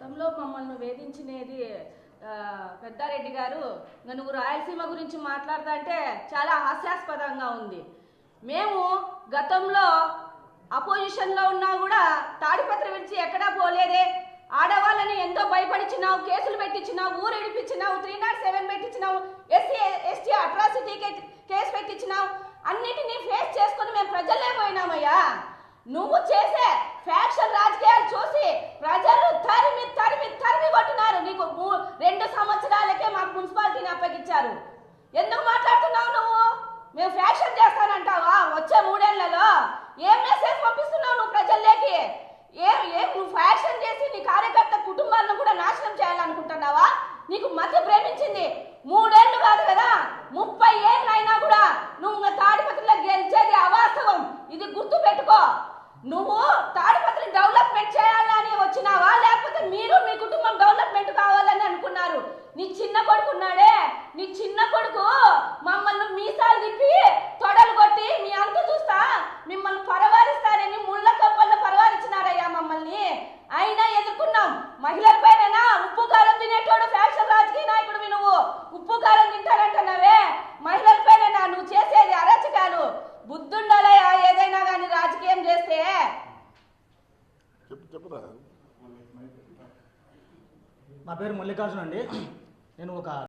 గతంలో మమ్మల్ని వేధించినది పెద్దారెడ్డి గారు, నువ్వు రాయలసీమ గురించి మాట్లాడతా అంటే చాలా హాస్యాస్పదంగా ఉంది. మేము గతంలో అపోజిషన్లో ఉన్నా కూడా తాడిపత్రి విడిచి ఎక్కడా పోలేదే. ఆడవాళ్ళని ఎంతో భయపడిచ్చినావు, కేసులు పెట్టించినావు, ఊరు ఇడిపించినావు, 307 పెట్టించినావు, ఎస్సీ ఎస్టీ అట్రాసిటీ కేసు పెట్టించినావు. అన్నిటినీ ఫేస్ చేసుకుని మేము ప్రజలే పోయినామయ్యా. నువ్వు చేసే ఫ్యాక్షన్ రాజకీయాలు చూసి ప్రజలు తరిమి తరిమి తరిమి కొట్టినారు. నీకు 2 సంవత్సరాలకే మాకు మున్సిపాలిటీని అప్పగించారు. ఎందుకు మాట్లాడుతున్నావు నువ్వు? మేము ఫ్యాక్షన్ చేస్తానంటావా? వచ్చే 3 ఏళ్లలో ఏం మెసేజ్ పంపిస్తున్నావు నువ్వు ప్రజల్లోకి? నువ్వు ఫ్యాక్షన్ చేసి నీ కార్యకర్త కుటుంబాలను కూడా నాశనం చేయాలనుకుంటున్నావా? నీకు మధ్య ప్రేమించింది 3 ఏళ్ళు కాదు కదా, 30 ఏళ్ళు అయినా కూడా నువ్వు తాడిపత్రిలో గెలిచేది అవాస్తవం. ఇది గుర్తు పెట్టుకో. నువ్వు తాడిపత్రి డెవలప్మెంట్ చేయాలని వచ్చినావా, లేకపోతే మీరు మీ కుటుంబం డెవలప్మెంట్ కావాలని అనుకున్నారు? నీ చిన్న కొడుకు ఉన్నాడే, నీ చిన్న కొడుకు మమ్మల్ని మీసాలు తిప్పి తొడలు కొట్టి మీ అంత చూస్తా మిమ్మల్ని పరవారిస్తారని ముళ్ళ కప్పల్లో పరవారించినారయ్యా మమ్మల్ని. అయినా ఎదుర్కొన్నాం. మహిళలపైన ఉప్పు కారం తినేటోడు ఫ్యాక్షన్ రాజకీయ నాయకుడు. నువ్వు ఉప్పు కారం తింటారంటున్నావే, మహిళలపైన నువ్వు చేసేది అరాచకాలు. బుద్ధుండాలయ్యా ఏదైనా కానీ రాజకీయం చేస్తే. నా పేరు మల్లికార్జున అండి. నేను ఒక